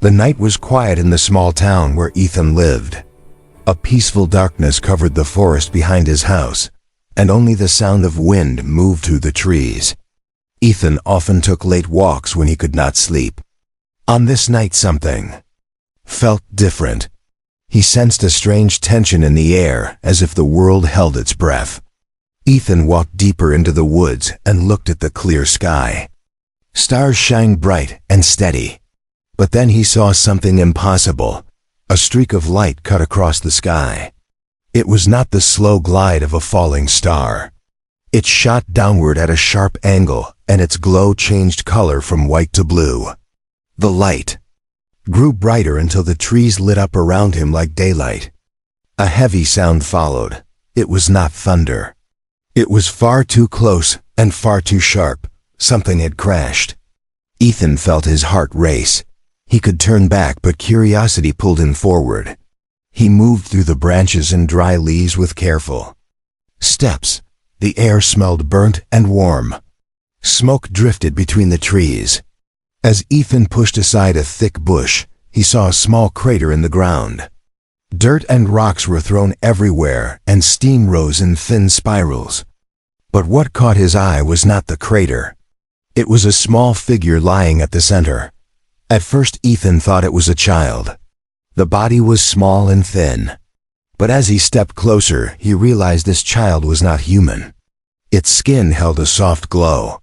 The night was quiet in the small town where Ethan lived. A peaceful darkness covered the forest behind his house, and only the sound of wind moved through the trees. Ethan often took late walks when he could not sleep. On this night something felt different. He sensed a strange tension in the air, as if the world held its breath. Ethan walked deeper into the woods and looked at the clear sky. Stars shined bright and steady. But then he saw something impossible. A streak of light cut across the sky. It was not the slow glide of a falling star. It shot downward at a sharp angle, and its glow changed color from white to blue. The light grew brighter until the trees lit up around him like daylight. A heavy sound followed. It was not thunder. It was far too close and far too sharp. Something had crashed. Ethan felt his heart race. He could turn back, but curiosity pulled him forward. He moved through the branches and dry leaves with careful steps. The air smelled burnt and warm. Smoke drifted between the trees. As Ethan pushed aside a thick bush, he saw a small crater in the ground. Dirt and rocks were thrown everywhere, and steam rose in thin spirals. But what caught his eye was not the crater. It was a small figure lying at the center. At first Ethan thought it was a child. The body was small and thin. But as he stepped closer, he realized this child was not human. Its skin held a soft glow,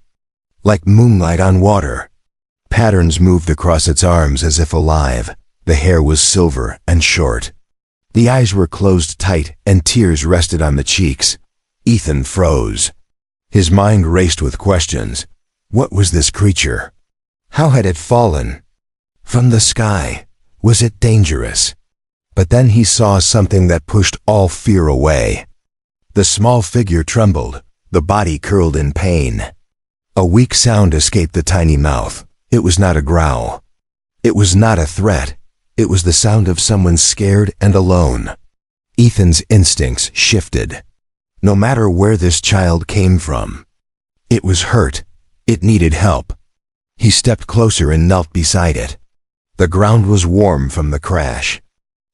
like moonlight on water. Patterns moved across its arms as if alive. The hair was silver and short. The eyes were closed tight, and tears rested on the cheeks. Ethan froze. His mind raced with questions. What was this creature? How had it fallen? From the sky? Was it dangerous? But then he saw something that pushed all fear away. The small figure trembled. The body curled in pain. A weak sound escaped the tiny mouth. It was not a growl. It was not a threat. It was the sound of someone scared and alone. Ethan's instincts shifted. No matter where this child came from, it was hurt. It needed help. He stepped closer and knelt beside it. The ground was warm from the crash.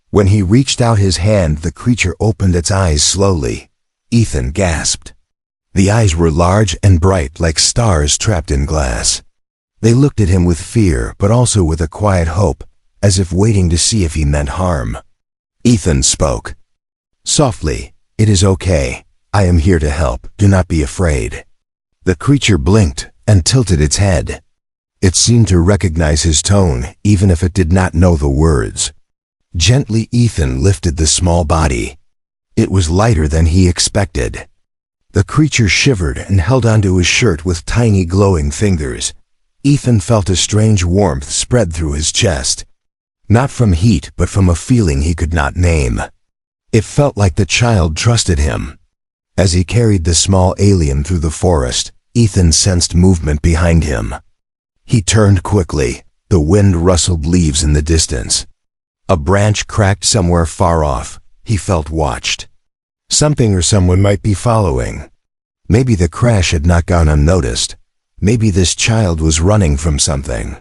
When he reached out his hand, the creature opened its eyes slowly. Ethan gasped. The eyes were large and bright, like stars trapped in glass. They looked at him with fear, but also with a quiet hope, as if waiting to see if he meant harm. Ethan spoke. Softly, "It is okay. I am here to help. Do not be afraid." The creature blinked and tilted its head. It seemed to recognize his tone, even if it did not know the words. Gently, Ethan lifted the small body. It was lighter than he expected. The creature shivered and held onto his shirt with tiny glowing fingers. Ethan felt a strange warmth spread through his chest. Not from heat, but from a feeling he could not name. It felt like the child trusted him. As he carried the small alien through the forest, Ethan sensed movement behind him. He turned quickly. The wind rustled leaves in the distance. A branch cracked somewhere far off. He felt watched. Something or someone might be following. Maybe the crash had not gone unnoticed. Maybe this child was running from something.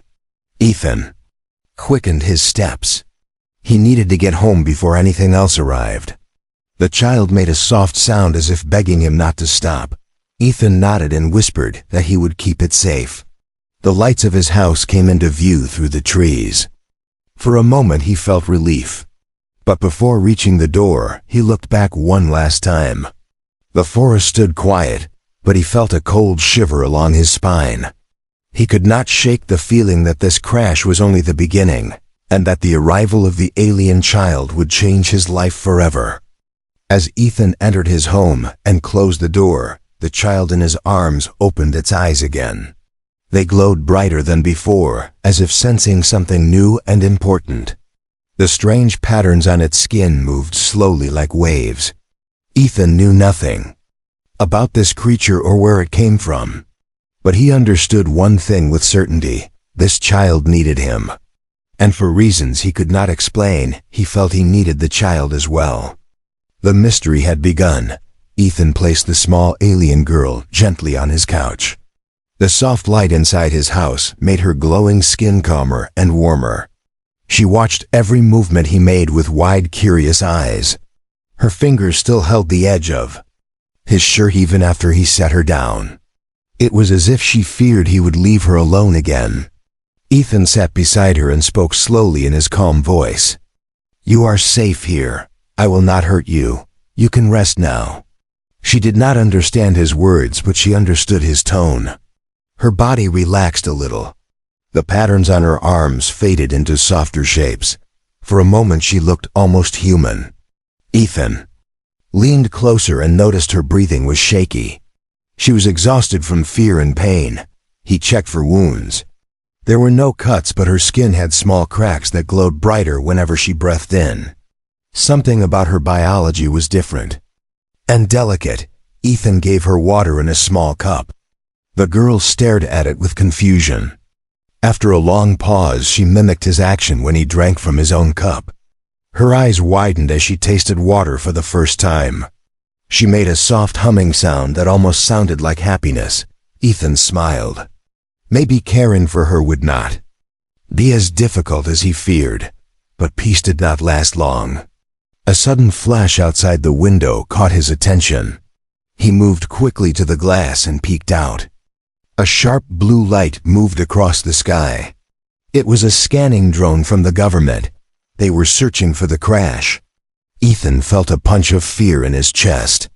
Ethan quickened his steps. He needed to get home before anything else arrived. The child made a soft sound as if begging him not to stop. Ethan nodded and whispered that he would keep it safe. The lights of his house came into view through the trees. For a moment he felt relief. But before reaching the door, he looked back one last time. The forest stood quiet, but he felt a cold shiver along his spine. He could not shake the feeling that this crash was only the beginning, and that the arrival of the alien child would change his life forever. As Ethan entered his home and closed the door, the child in his arms opened its eyes again. They glowed brighter than before, as if sensing something new and important. The strange patterns on its skin moved slowly like waves. Ethan knew nothing about this creature or where it came from. But he understood one thing with certainty: this child needed him. And for reasons he could not explain, he felt he needed the child as well. The mystery had begun. Ethan placed the small alien girl gently on his couch. The soft light inside his house made her glowing skin calmer and warmer. She watched every movement he made with wide, curious eyes. Her fingers still held the edge of his shirt even after he set her down. It was as if she feared he would leave her alone again. Ethan sat beside her and spoke slowly in his calm voice. "You are safe here. I will not hurt you. You can rest now." She did not understand his words, but she understood his tone. Her body relaxed a little. The patterns on her arms faded into softer shapes. For a moment she looked almost human. Ethan leaned closer and noticed her breathing was shaky. She was exhausted from fear and pain. He checked for wounds. There were no cuts, but her skin had small cracks that glowed brighter whenever she breathed in. Something about her biology was different and delicate. Ethan gave her water in a small cup. The girl stared at it with confusion. After a long pause, she mimicked his action when he drank from his own cup. Her eyes widened as she tasted water for the first time. She made a soft humming sound that almost sounded like happiness. Ethan smiled. Maybe caring for her would not be as difficult as he feared, but peace did not last long. A sudden flash outside the window caught his attention. He moved quickly to the glass and peeked out. A sharp blue light moved across the sky. It was a scanning drone from the government. They were searching for the crash. Ethan felt a punch of fear in his chest.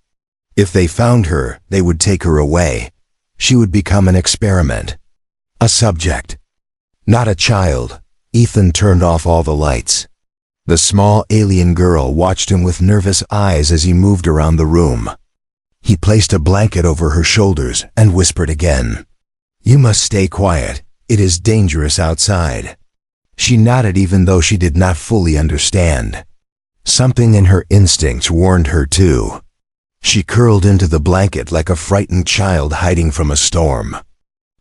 If they found her, they would take her away. She would become an experiment. A subject. Not a child. Ethan turned off all the lights. The small alien girl watched him with nervous eyes as he moved around the room. He placed a blanket over her shoulders and whispered again, "You must stay quiet. It is dangerous outside." She nodded even though she did not fully understand. Something in her instincts warned her too. She curled into the blanket like a frightened child hiding from a storm.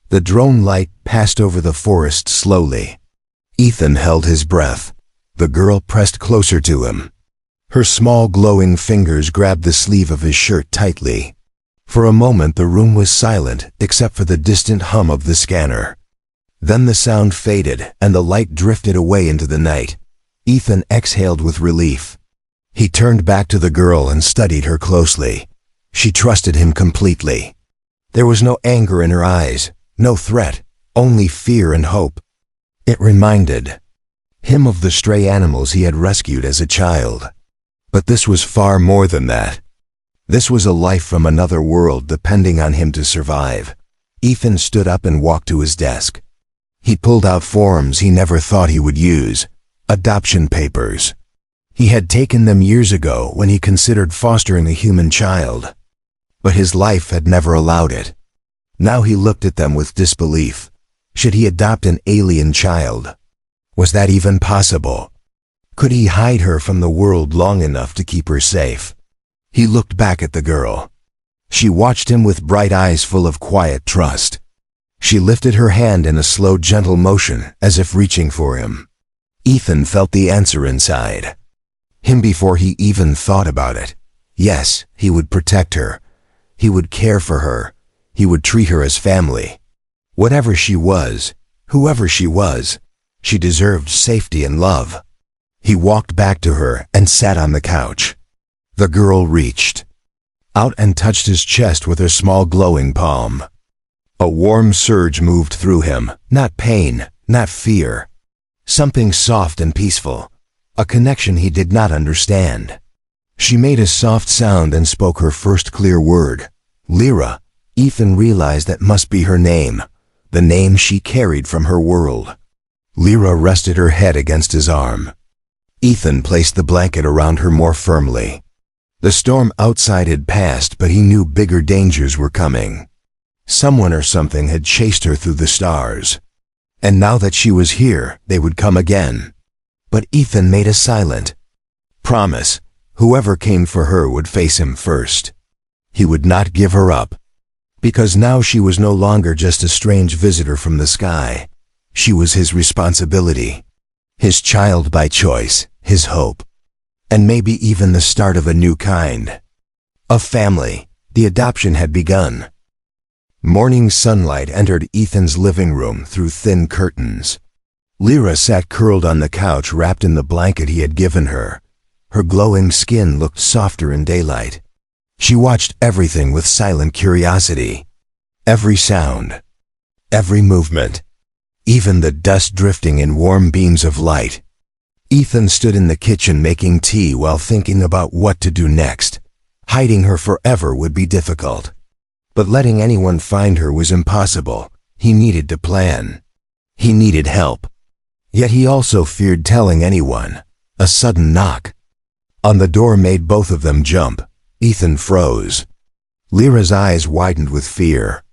The drone light passed over the forest slowly. Ethan held his breath. The girl pressed closer to him. Her small glowing fingers grabbed the sleeve of his shirt tightly. For a moment the room was silent except for the distant hum of the scanner. Then the sound faded and the light drifted away into the night. Ethan exhaled with relief. He turned back to the girl and studied her closely. She trusted him completely. There was no anger in her eyes, no threat, only fear and hope. It reminded him of the stray animals he had rescued as a child. But this was far more than that. This was a life from another world depending on him to survive. Ethan stood up and walked to his desk. He pulled out forms he never thought he would use. Adoption papers. He had taken them years ago when he considered fostering a human child. But his life had never allowed it. Now he looked at them with disbelief. Should he adopt an alien child? Was that even possible? Could he hide her from the world long enough to keep her safe? He looked back at the girl. She watched him with bright eyes full of quiet trust. She lifted her hand in a slow, gentle motion, as if reaching for him. Ethan felt the answer inside him before he even thought about it. Yes, he would protect her. He would care for her. He would treat her as family. Whatever she was, whoever she was, she deserved safety and love. He walked back to her and sat on the couch. The girl reached out and touched his chest with her small glowing palm. A warm surge moved through him, not pain, not fear. Something soft and peaceful, a connection he did not understand. She made a soft sound and spoke her first clear word, Lyra. Ethan realized that must be her name, the name she carried from her world. Lyra rested her head against his arm. Ethan placed the blanket around her more firmly. The storm outside had passed, but he knew bigger dangers were coming. Someone or something had chased her through the stars. And now that she was here, they would come again. But Ethan made a silent promise. Whoever came for her would face him first. He would not give her up. Because now she was no longer just a strange visitor from the sky. She was his responsibility. His child by choice, his hope. And maybe even the start of a new kind. A family. The adoption had begun. Morning sunlight entered Ethan's living room through thin curtains. Lyra sat curled on the couch wrapped in the blanket he had given her. Her glowing skin looked softer in daylight. She watched everything with silent curiosity. Every sound, every movement, even the dust drifting in warm beams of light. Ethan stood in the kitchen making tea while thinking about what to do next. Hiding her forever would be difficult. But letting anyone find her was impossible. He needed to plan. He needed help. Yet he also feared telling anyone. A sudden knock on the door made both of them jump. Ethan froze. Lyra's eyes widened with fear.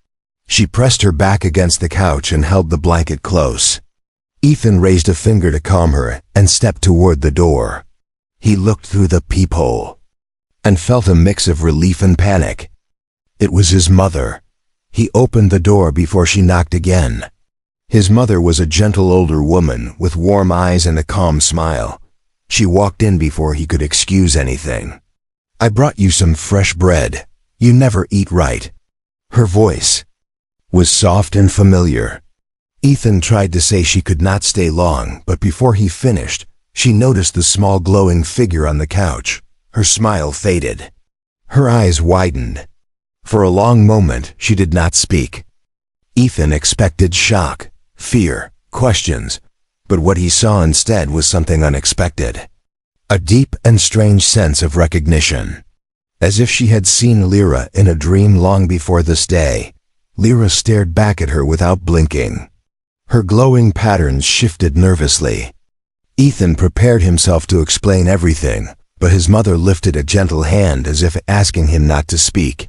She pressed her back against the couch and held the blanket close. Ethan raised a finger to calm her and stepped toward the door. He looked through the peephole and felt a mix of relief and panic. It was his mother. He opened the door before she knocked again. His mother was a gentle older woman with warm eyes and a calm smile. She walked in before he could excuse anything. "I brought you some fresh bread. You never eat right." Her voice was soft and familiar. Ethan tried to say she could not stay long, but before he finished, she noticed the small glowing figure on the couch. Her smile faded. Her eyes widened. For a long moment, she did not speak. Ethan expected shock, fear, questions, but what he saw instead was something unexpected. A deep and strange sense of recognition. As if she had seen Lyra in a dream long before this day, Lyra stared back at her without blinking. Her glowing patterns shifted nervously. Ethan prepared himself to explain everything, but his mother lifted a gentle hand as if asking him not to speak.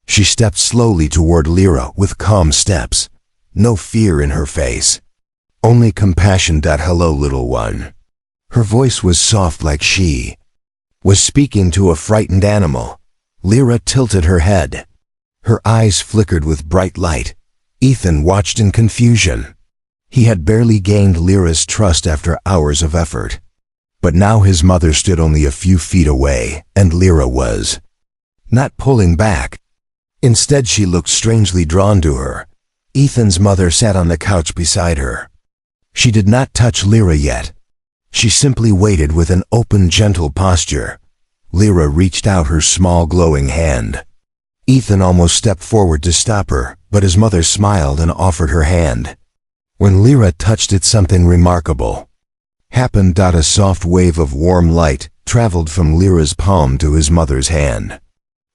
She stepped slowly toward Lyra with calm steps, no fear in her face. Only compassion. "Hello, little one." Her voice was soft like she was speaking to a frightened animal. Lyra tilted her head. Her eyes flickered with bright light. Ethan watched in confusion. He had barely gained Lyra's trust after hours of effort. But now his mother stood only a few feet away, and Lyra was not pulling back. Instead, she looked strangely drawn to her. Ethan's mother sat on the couch beside her. She did not touch Lyra yet. She simply waited with an open, gentle posture. Lyra reached out her small, glowing hand. Ethan almost stepped forward to stop her, but his mother smiled and offered her hand. When Lyra touched it, something remarkable happened. A soft wave of warm light traveled from Lyra's palm to his mother's hand.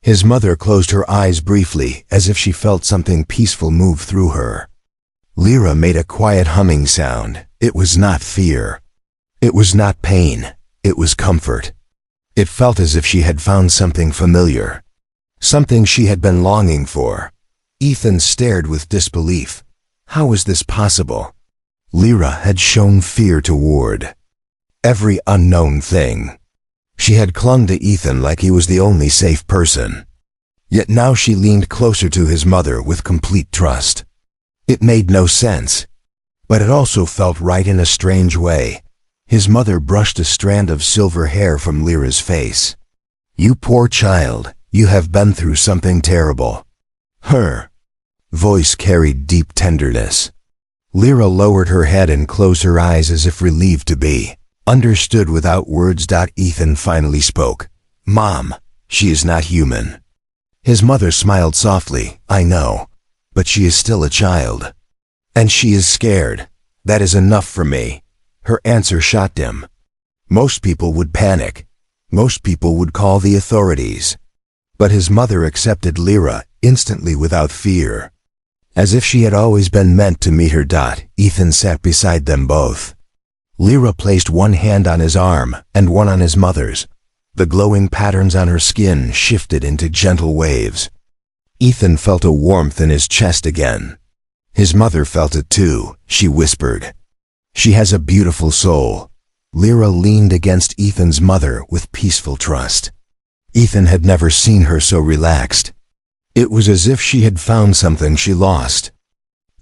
His mother closed her eyes briefly, as if she felt something peaceful move through her. Lyra made a quiet humming sound. It was not fear. It was not pain. It was comfort. It felt as if she had found something familiar. Something she had been longing for. Ethan stared with disbelief. How was this possible? Lyra had shown fear toward every unknown thing. She had clung to Ethan like he was the only safe person. Yet now she leaned closer to his mother with complete trust. It made no sense, but it also felt right in a strange way. His mother brushed a strand of silver hair from Lyra's face. "You poor child, you have been through something terrible." Her voice carried deep tenderness. Lyra lowered her head and closed her eyes as if relieved to be understood without words. Ethan finally spoke. "Mom, she is not human." His mother smiled softly. "I know, but she is still a child. And she is scared. That is enough for me." Her answer shocked him. Most people would panic. Most people would call the authorities. But his mother accepted Lyra instantly without fear. As if she had always been meant to meet her. Ethan sat beside them both. Lyra placed one hand on his arm and one on his mother's. The glowing patterns on her skin shifted into gentle waves. Ethan felt a warmth in his chest again. His mother felt it too. She whispered, "She has a beautiful soul." Lyra leaned against Ethan's mother with peaceful trust. Ethan had never seen her so relaxed. It was as if she had found something she lost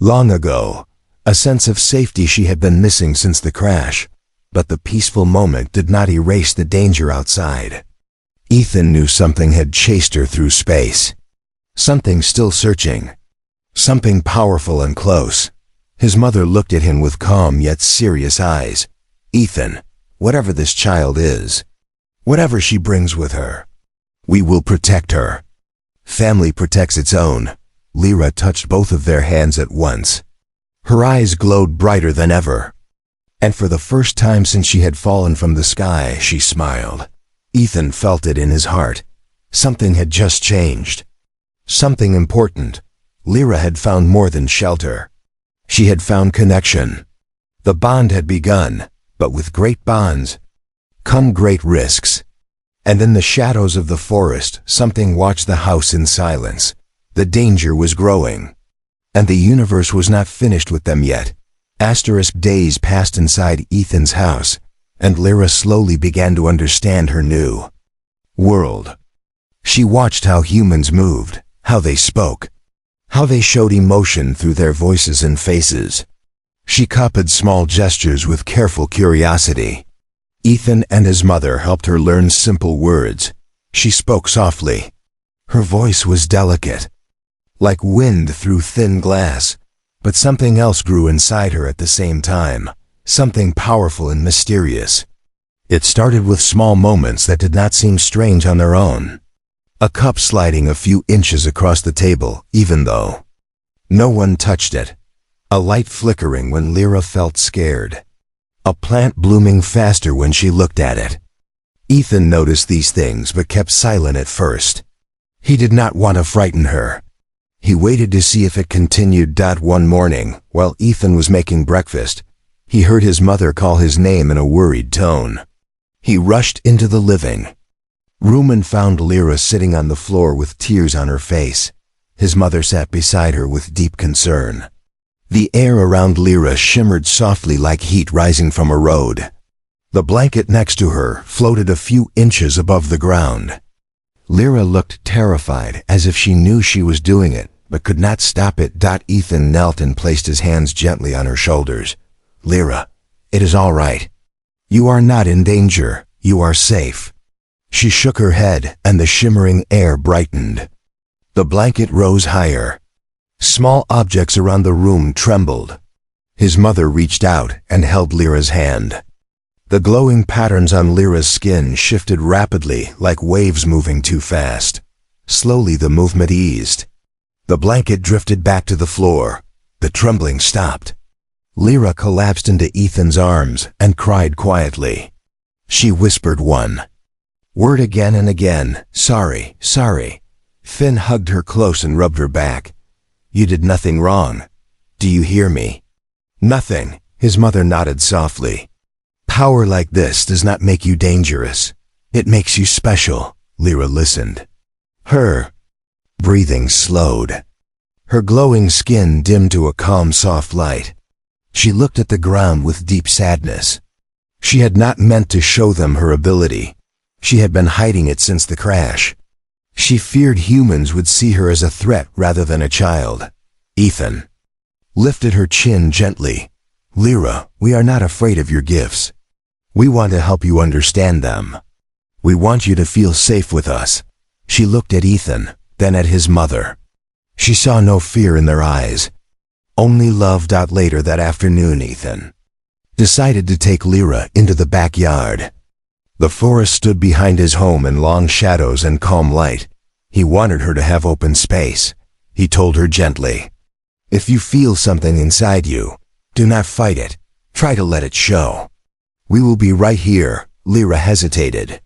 long ago, a sense of safety she had been missing since the crash. But the peaceful moment did not erase the danger outside. Ethan knew something had chased her through space. Something still searching. Something powerful and close. His mother looked at him with calm yet serious eyes. "Ethan, whatever this child is, whatever she brings with her, we will protect her. Family protects its own." Lyra touched both of their hands at once. Her eyes glowed brighter than ever. And for the first time since she had fallen from the sky, she smiled. Ethan felt it in his heart. Something had just changed. Something important. Lyra had found more than shelter. She had found connection. The bond had begun, but with great bonds come great risks. And in the shadows of the forest, something watched the house in silence. The danger was growing. And the universe was not finished with them yet. Days passed inside Ethan's house, and Lyra slowly began to understand her new world. She watched how humans moved, how they spoke, how they showed emotion through their voices and faces. She copied small gestures with careful curiosity. Ethan and his mother helped her learn simple words. She spoke softly. Her voice was delicate, like wind through thin glass, but something else grew inside her at the same time, something powerful and mysterious. It started with small moments that did not seem strange on their own. A cup sliding a few inches across the table, even though no one touched it. A light flickering when Lyra felt scared. A plant blooming faster when she looked at it. Ethan noticed these things but kept silent at first. He did not want to frighten her. He waited to see if it continued. One morning, while Ethan was making breakfast, he heard his mother call his name in a worried tone. He rushed into the living room and found Lyra sitting on the floor with tears on her face. His mother sat beside her with deep concern. The air around Lyra shimmered softly like heat rising from a road. The blanket next to her floated a few inches above the ground. Lyra looked terrified, as if she knew she was doing it, but could not stop it. Ethan knelt and placed his hands gently on her shoulders. "Lyra, it is all right. You are not in danger. You are safe." She shook her head, and the shimmering air brightened. The blanket rose higher. Small objects around the room trembled. His mother reached out and held Lyra's hand. The glowing patterns on Lyra's skin shifted rapidly, like waves moving too fast. Slowly the movement eased. The blanket drifted back to the floor. The trembling stopped. Lyra collapsed into Ethan's arms and cried quietly. She whispered one word again and again, "Sorry, sorry." Finn hugged her close and rubbed her back. "You did nothing wrong. Do you hear me?" "Nothing," his mother nodded softly. "Power like this does not make you dangerous. It makes you special." Lyra listened. Her breathing slowed. Her glowing skin dimmed to a calm, soft light. She looked at the ground with deep sadness. She had not meant to show them her ability. She had been hiding it since the crash. She feared humans would see her as a threat rather than a child. Ethan lifted her chin gently. "Lyra, we are not afraid of your gifts. We want to help you understand them. We want you to feel safe with us." She looked at Ethan, then at his mother. She saw no fear in their eyes, only love. Later that afternoon, Ethan decided to take Lyra into the backyard. The forest stood behind his home in long shadows and calm light. He wanted her to have open space. He told her gently, "If you feel something inside you, do not fight it. Try to let it show. We will be right here." Lyra hesitated.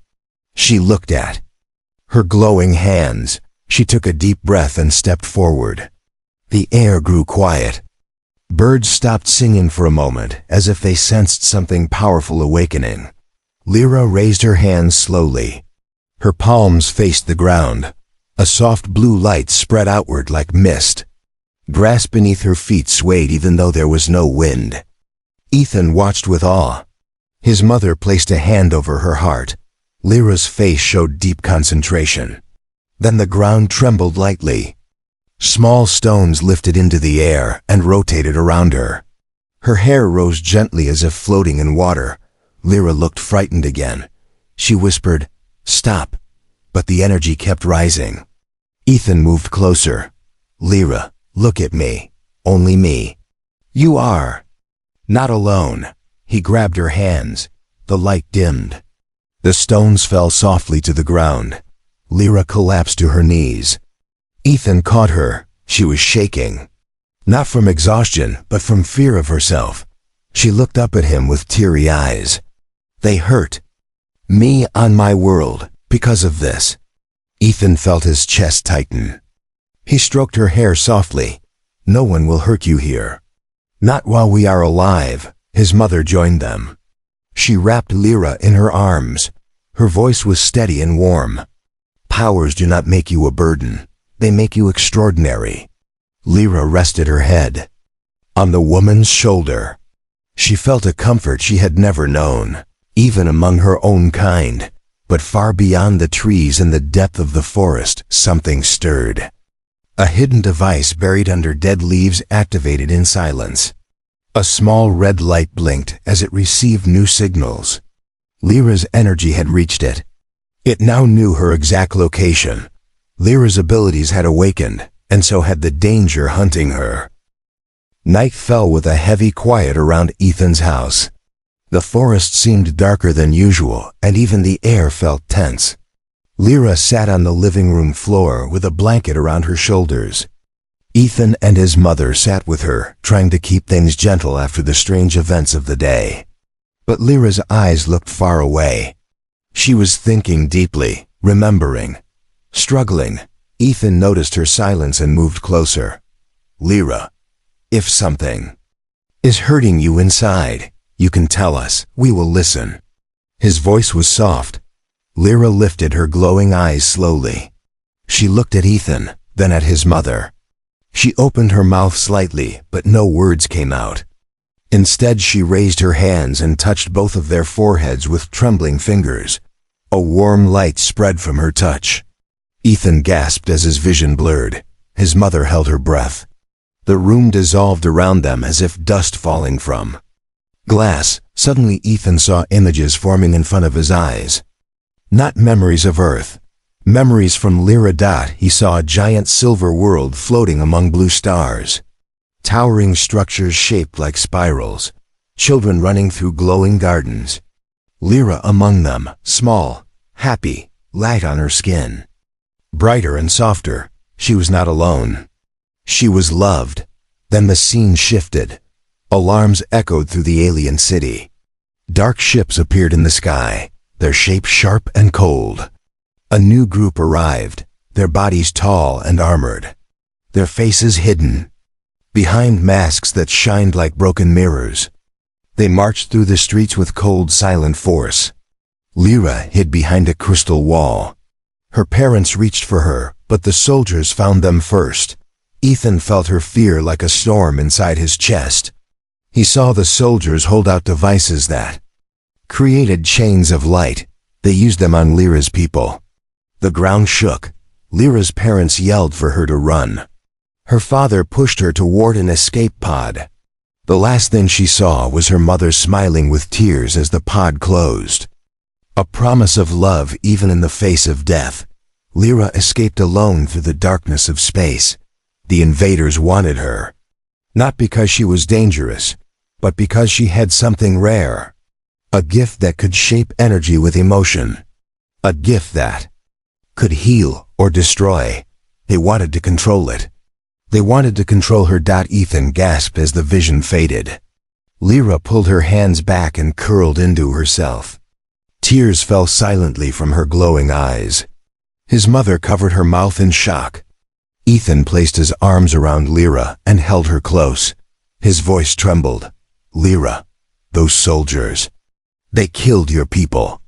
She looked at her glowing hands. She took a deep breath and stepped forward. The air grew quiet. Birds stopped singing for a moment, as if they sensed something powerful awakening. Lyra raised her hands slowly. Her palms faced the ground. A soft blue light spread outward like mist. Grass beneath her feet swayed even though there was no wind. Ethan watched with awe. His mother placed a hand over her heart. Lyra's face showed deep concentration. Then the ground trembled lightly. Small stones lifted into the air and rotated around her. Her hair rose gently as if floating in water. Lyra looked frightened again. She whispered, "Stop," but the energy kept rising. Ethan moved closer. "Lyra, look at me. Only me. You are not alone. He grabbed her hands. The light dimmed. The stones fell softly to the ground. Lyra collapsed to her knees. Ethan caught her. She was shaking. Not from exhaustion, but from fear of herself. She looked up at him with teary eyes. They hurt. Me on my world, because of this. Ethan felt his chest tighten. He stroked her hair softly. No one will hurt you here. Not while we are alive. His mother joined them. She wrapped Lyra in her arms. Her voice was steady and warm. Powers do not make you a burden. They make you extraordinary. Lyra rested her head on the woman's shoulder. She felt a comfort she had never known, even among her own kind. But far beyond the trees and the depth of the forest, something stirred. A hidden device buried under dead leaves activated in silence. A small red light blinked as it received new signals. Lyra's energy had reached it. It now knew her exact location. Lyra's abilities had awakened, and so had the danger hunting her. Night fell with a heavy quiet around Ethan's house. The forest seemed darker than usual, and even the air felt tense. Lyra sat on the living room floor with a blanket around her shoulders. Ethan and his mother sat with her, trying to keep things gentle after the strange events of the day. But Lyra's eyes looked far away. She was thinking deeply, remembering, struggling. Ethan noticed her silence and moved closer. Lyra, if something is hurting you inside, you can tell us. We will listen. His voice was soft. Lyra lifted her glowing eyes slowly. She looked at Ethan, then at his mother. She opened her mouth slightly, but no words came out. Instead, she raised her hands and touched both of their foreheads with trembling fingers. A warm light spread from her touch. Ethan gasped as his vision blurred. His mother held her breath. The room dissolved around them as if dust falling from glass. Suddenly Ethan saw images forming in front of his eyes. Not memories of Earth. Memories from Lyra. He saw a giant silver world floating among blue stars. Towering structures shaped like spirals. Children running through glowing gardens. Lyra among them, small, happy, light on her skin. Brighter and softer. She was not alone. She was loved. Then the scene shifted. Alarms echoed through the alien city. Dark ships appeared in the sky, their shapes sharp and cold. A new group arrived, their bodies tall and armored, their faces hidden behind masks that shined like broken mirrors. They marched through the streets with cold, silent force. Lyra hid behind a crystal wall. Her parents reached for her, but the soldiers found them first. Ethan felt her fear like a storm inside his chest. He saw the soldiers hold out devices that created chains of light. They used them on Lyra's people. The ground shook. Lyra's parents yelled for her to run. Her father pushed her toward an escape pod. The last thing she saw was her mother smiling with tears as the pod closed. A promise of love even in the face of death. Lyra escaped alone through the darkness of space. The invaders wanted her. Not because she was dangerous, but because she had something rare. A gift that could shape energy with emotion. A gift that could heal or destroy. They wanted to control it. They wanted to control her. Ethan gasped as the vision faded. Lyra pulled her hands back and curled into herself. Tears fell silently from her glowing eyes. His mother covered her mouth in shock. Ethan placed his arms around Lyra and held her close. His voice trembled. Lyra, those soldiers, they killed your people,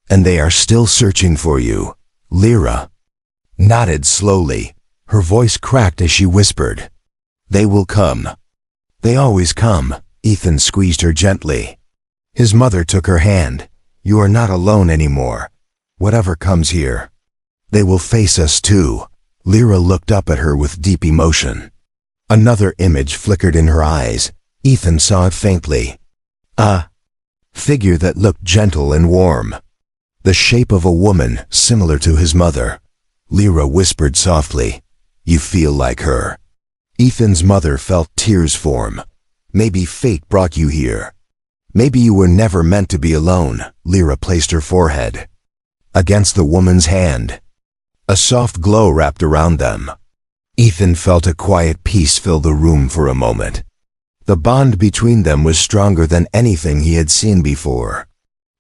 and they are still searching for you. Lyra nodded slowly. Her voice cracked as she whispered, "They will come. They always come." Ethan squeezed her gently. His mother took her hand. "You are not alone anymore. Whatever comes here, they will face us too." Lyra looked up at her with deep emotion. Another image flickered in her eyes. Ethan saw it faintly. A figure that looked gentle and warm. The shape of a woman, similar to his mother. Lyra whispered softly, "You feel like her." Ethan's mother felt tears form. Maybe fate brought you here. Maybe you were never meant to be alone. Lyra placed her forehead against the woman's hand. A soft glow wrapped around them. Ethan felt a quiet peace fill the room for a moment. The bond between them was stronger than anything he had seen before.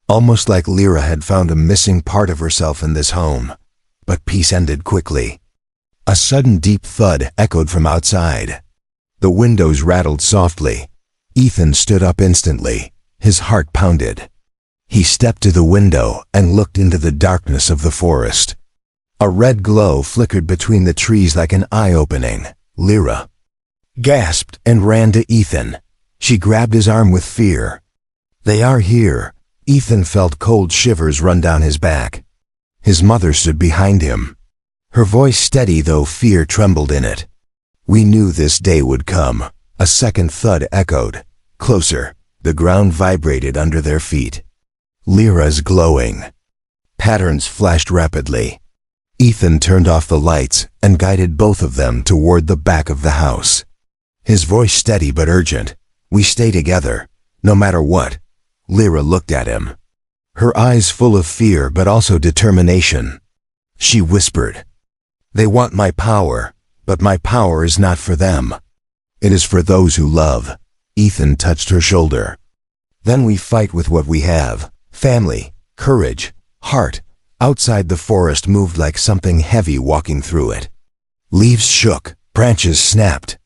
Almost like Lyra had found a missing part of herself in this home. But peace ended quickly. A sudden deep thud echoed from outside. The windows rattled softly. Ethan stood up instantly. His heart pounded. He stepped to the window and looked into the darkness of the forest. A red glow flickered between the trees like an eye-opening. Lyra gasped and ran to Ethan. She grabbed his arm with fear. "They are here." Ethan felt cold shivers run down his back. His mother stood behind him. Her voice steady though fear trembled in it. "We knew this day would come." A second thud echoed. Closer. The ground vibrated under their feet. Lyra's glowing. Patterns flashed rapidly. Ethan turned off the lights and guided both of them toward the back of the house. His voice steady but urgent. "We stay together, no matter what." Lyra looked at him, her eyes full of fear but also determination. She whispered, "They want my power, but my power is not for them. It is for those who love." Ethan touched her shoulder. "Then we fight with what we have. Family, courage, heart." Outside the forest moved like something heavy walking through it. Leaves shook, branches snapped.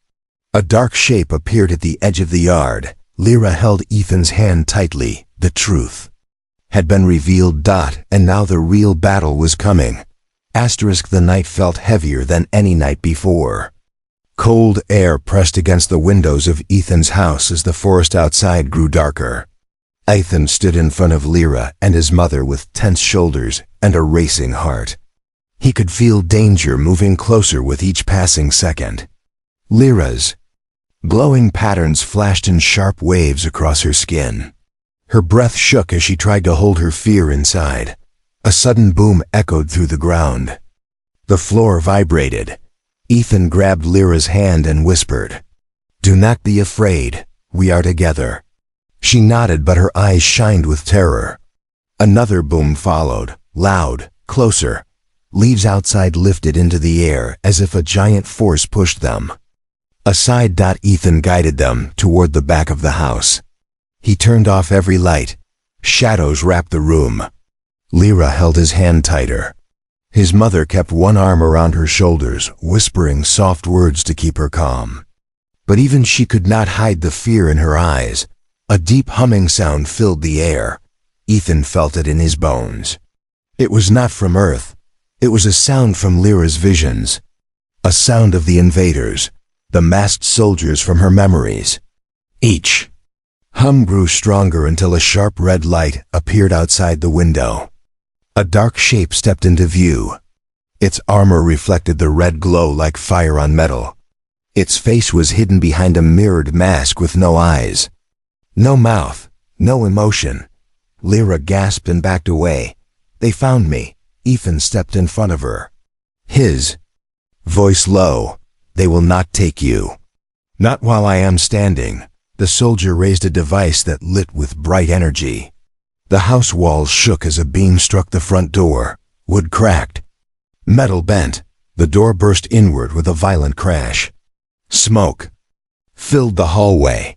A dark shape appeared at the edge of the yard. Lyra held Ethan's hand tightly. The truth had been revealed. And now the real battle was coming. The night felt heavier than any night before. Cold air pressed against the windows of Ethan's house as the forest outside grew darker. Ethan stood in front of Lyra and his mother with tense shoulders and a racing heart. He could feel danger moving closer with each passing second. Lyra's glowing patterns flashed in sharp waves across her skin. Her breath shook as she tried to hold her fear inside. A sudden boom echoed through the ground. The floor vibrated. Ethan grabbed Lyra's hand and whispered, "Do not be afraid. We are together." She nodded, but her eyes shined with terror. Another boom followed, loud, closer. Leaves outside lifted into the air as if a giant force pushed them. Aside. Ethan guided them toward the back of the house. He turned off every light. Shadows wrapped the room. Lyra held his hand tighter. His mother kept one arm around her shoulders, whispering soft words to keep her calm. But even she could not hide the fear in her eyes. A deep humming sound filled the air. Ethan felt it in his bones. It was not from Earth. It was a sound from Lyra's visions. A sound of the invaders, the masked soldiers from her memories. Each hum grew stronger until a sharp red light appeared outside the window. A dark shape stepped into view. Its armor reflected the red glow like fire on metal. Its face was hidden behind a mirrored mask with no eyes. No mouth, no emotion. Lyra gasped and backed away. "They found me." Ethan stepped in front of her. His voice low, "They will not take you. Not while I am standing." The soldier raised a device that lit with bright energy. The house walls shook as a beam struck the front door. Wood cracked. Metal bent. The door burst inward with a violent crash. Smoke filled the hallway.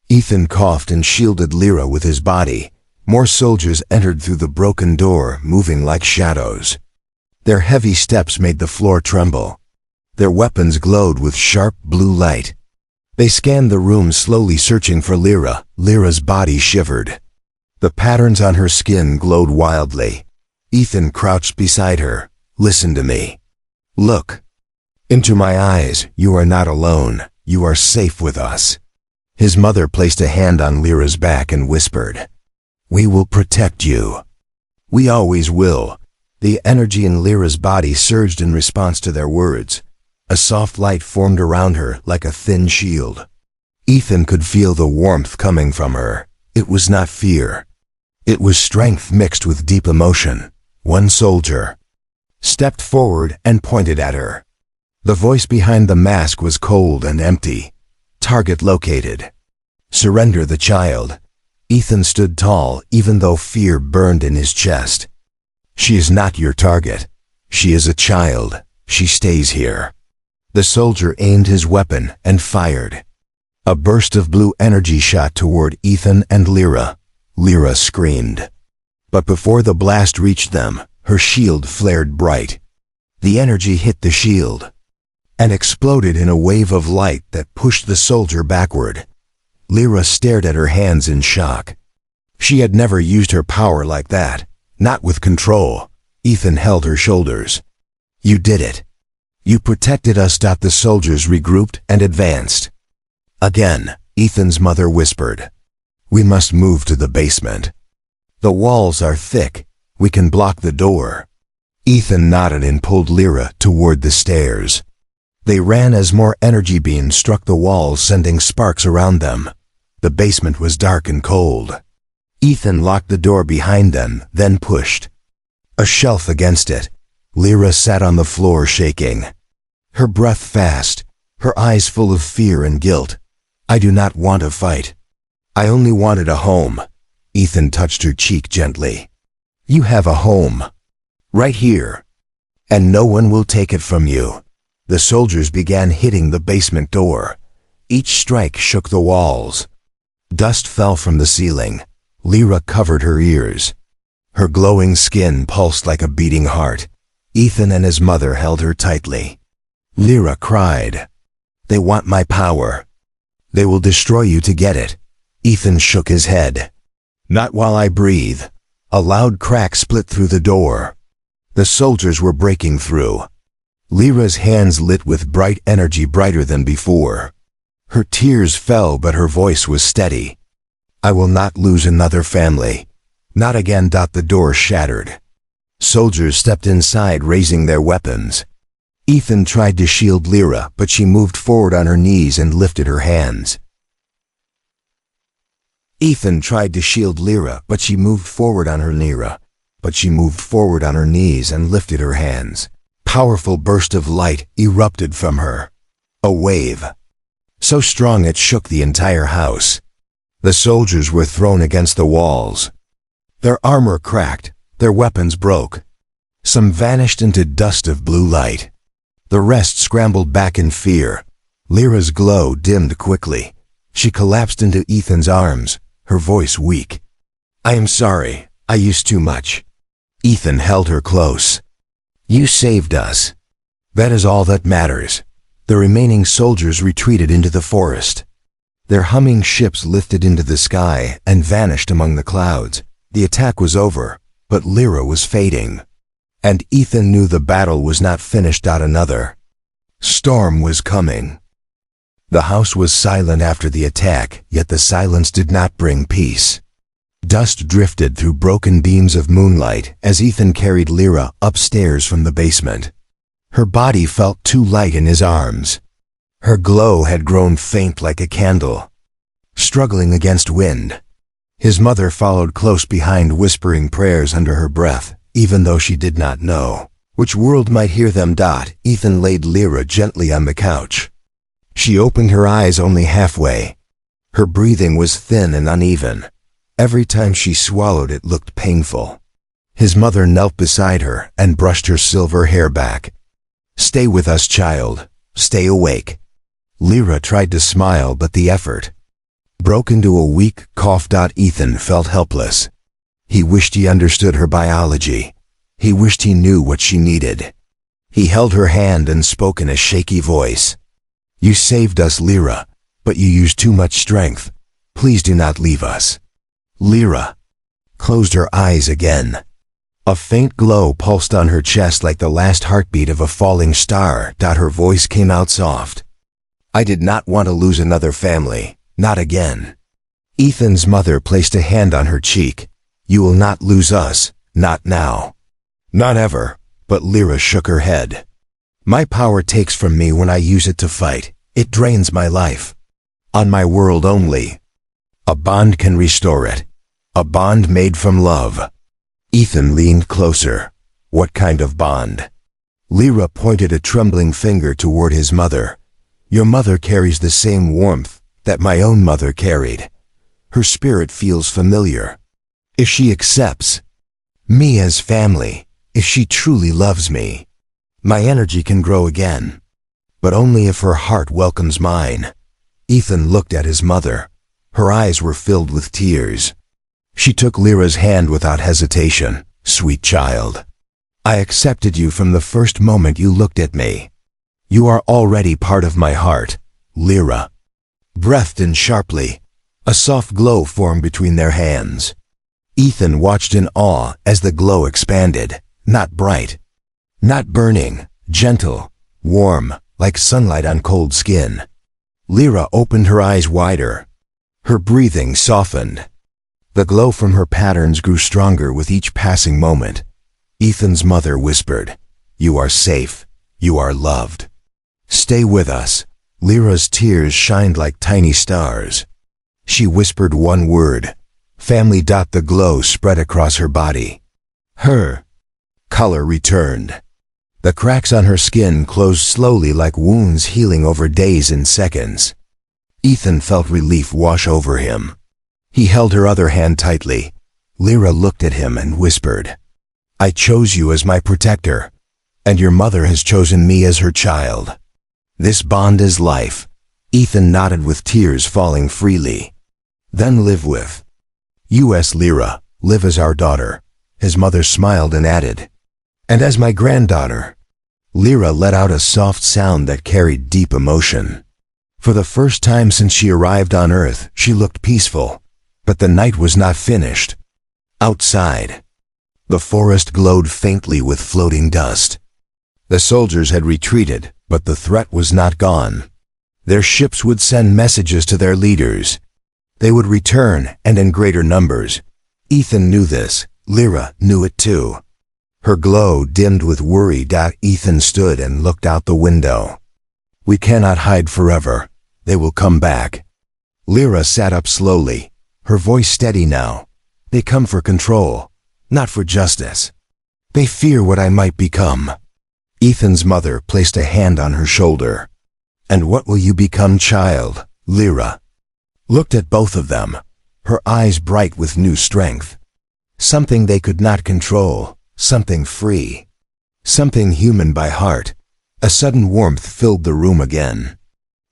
Ethan coughed and shielded Lyra with his body. More soldiers entered through the broken door, moving like shadows. Their heavy steps made the floor tremble. Their weapons glowed with sharp blue light. They scanned the room, slowly searching for Lyra. Lyra's body shivered. The patterns on her skin glowed wildly. Ethan crouched beside her. "Listen to me. Look into my eyes. You are not alone. You are safe with us." His mother placed a hand on Lyra's back and whispered, "We will protect you. We always will." The energy in Lyra's body surged in response to their words. A soft light formed around her like a thin shield. Ethan could feel the warmth coming from her. It was not fear. It was strength mixed with deep emotion. One soldier stepped forward and pointed at her. The voice behind the mask was cold and empty. "Target located." Surrender the child. Ethan stood tall, even though fear burned in his chest. She is not your target. She is a child. She stays here. The soldier aimed his weapon and fired. A burst of blue energy shot toward Ethan and Lyra. Lyra screamed. But before the blast reached them, her shield flared bright. The energy hit the shield and exploded in a wave of light that pushed the soldier backward. Lyra stared at her hands in shock. She had never used her power like that, not with control. Ethan held her shoulders. You did it. You protected us. The soldiers regrouped and advanced. Again, Ethan's mother whispered. We must move to the basement. The walls are thick. We can block the door. Ethan nodded and pulled Lyra toward the stairs. They ran as more energy beams struck the walls, sending sparks around them. The basement was dark and cold. Ethan locked the door behind them, then pushed a shelf against it. Lyra sat on the floor shaking, her breath fast, her eyes full of fear and guilt. I do not want to fight. I only wanted a home. Ethan touched her cheek gently. You have a home. Right here. And no one will take it from you. The soldiers began hitting the basement door. Each strike shook the walls. Dust fell from the ceiling. Lyra covered her ears. Her glowing skin pulsed like a beating heart. Ethan and his mother held her tightly. Lyra cried. They want my power. They will destroy you to get it. Ethan shook his head. Not while I breathe. A loud crack split through the door. The soldiers were breaking through. Lyra's hands lit with bright energy, brighter than before. Her tears fell, but her voice was steady. I will not lose another family. Not again. The door shattered. Soldiers stepped inside, raising their weapons. Ethan tried to shield Lyra, but she moved forward on her knees and lifted her hands. Ethan tried to shield Lyra, but she moved forward on her knees and lifted her hands. Powerful burst of light erupted from her. A wave, so strong it shook the entire house. The soldiers were thrown against the walls. Their armor cracked, their weapons broke. Some vanished into dust of blue light. The rest scrambled back in fear. Lyra's glow dimmed quickly. She collapsed into Ethan's arms, her voice weak. I am sorry, I used too much. Ethan held her close. You saved us. That is all that matters. The remaining soldiers retreated into the forest. Their humming ships lifted into the sky and vanished among the clouds. The attack was over, but Lyra was fading. And Ethan knew the battle was not finished. Another storm was coming. The house was silent after the attack, yet the silence did not bring peace. Dust drifted through broken beams of moonlight as Ethan carried Lyra upstairs from the basement. Her body felt too light in his arms. Her glow had grown faint like a candle, struggling against wind. His mother followed close behind, whispering prayers under her breath, even though she did not know which world might hear them. Ethan laid Lyra gently on the couch. She opened her eyes only halfway. Her breathing was thin and uneven. Every time she swallowed, it looked painful. His mother knelt beside her and brushed her silver hair back. Stay with us, child. Stay awake. Lyra tried to smile, but the effort broke into a weak cough. Ethan felt helpless. He wished he understood her biology. He wished he knew what she needed. He held her hand and spoke in a shaky voice. You saved us, Lyra, but you used too much strength. Please do not leave us. Lyra closed her eyes again. A faint glow pulsed on her chest like the last heartbeat of a falling star. Her voice came out soft. I did not want to lose another family, not again. Ethan's mother placed a hand on her cheek. You will not lose us, not now. Not ever. But Lyra shook her head. My power takes from me when I use it to fight. It drains my life. On my world only a bond can restore it. A bond made from love. Ethan leaned closer. What kind of bond? Lyra pointed a trembling finger toward his mother. Your mother carries the same warmth, that my own mother carried. Her spirit feels familiar. If she accepts me as family, if she truly loves me, my energy can grow again. But only if her heart welcomes mine. Ethan looked at his mother. Her eyes were filled with tears. She took Lyra's hand without hesitation. Sweet child, I accepted you from the first moment you looked at me. You are already part of my heart, Lyra. Breathed in sharply. A soft glow formed between their hands. Ethan watched in awe as the glow expanded, not bright, not burning, gentle, warm, like sunlight on cold skin. Lyra opened her eyes wider. Her breathing softened. The glow from her patterns grew stronger with each passing moment. Ethan's mother whispered, "You are safe. You are loved. Stay with us." Lyra's tears shined like tiny stars. She whispered one word, family. The glow spread across her body. Her color returned. The cracks on her skin closed slowly like wounds healing over days and seconds. Ethan felt relief wash over him. He held her other hand tightly. Lyra looked at him and whispered, "I chose you as my protector, and your mother has chosen me as her child. This bond is life." Ethan nodded with tears falling freely. "Then live with us, Lyra. Live as our daughter." His mother smiled and added, "And as my granddaughter." Lyra let out a soft sound that carried deep emotion. For the first time since she arrived on Earth, she looked peaceful. But the night was not finished. Outside, the forest glowed faintly with floating dust. The soldiers had retreated, but the threat was not gone. Their ships would send messages to their leaders. They would return, and in greater numbers. Ethan knew this. Lyra knew it too. Her glow dimmed with worry. Ethan stood and looked out the window. "We cannot hide forever. They will come back." Lyra sat up slowly, her voice steady now. "They come for control, not for justice. They fear what I might become." Ethan's mother placed a hand on her shoulder. "And what will you become, child?" Lyra looked at both of them, her eyes bright with new strength. Something they could not control, something free, something human by heart. A sudden warmth filled the room again.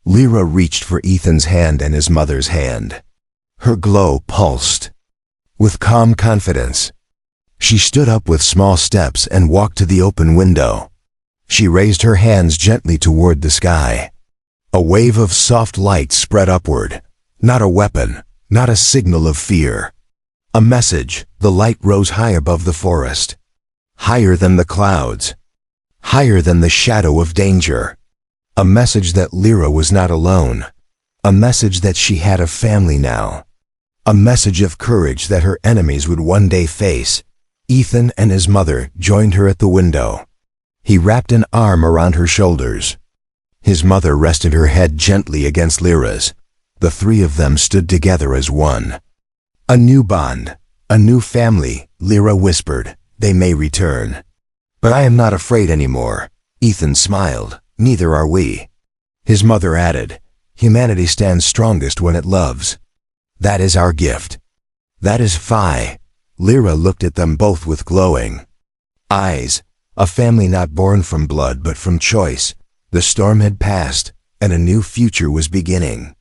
Lyra reached for Ethan's hand and his mother's hand. Her glow pulsed. With calm confidence, she stood up with small steps and walked to the open window. She raised her hands gently toward the sky. A wave of soft light spread upward. Not a weapon, not a signal of fear. A message. The light rose high above the forest. Higher than the clouds. Higher than the shadow of danger. A message that Lyra was not alone. A message that she had a family now. A message of courage that her enemies would one day face. Ethan and his mother joined her at the window. He wrapped an arm around her shoulders. His mother rested her head gently against Lyra's. The three of them stood together as one. "A new bond, a new family," Lyra whispered. "They may return. But I am not afraid anymore." Ethan smiled. "Neither are we." His mother added, "Humanity stands strongest when it loves. That is our gift. That is Phi." Lyra looked at them both with glowing eyes. A family not born from blood but from choice. The storm had passed, and a new future was beginning.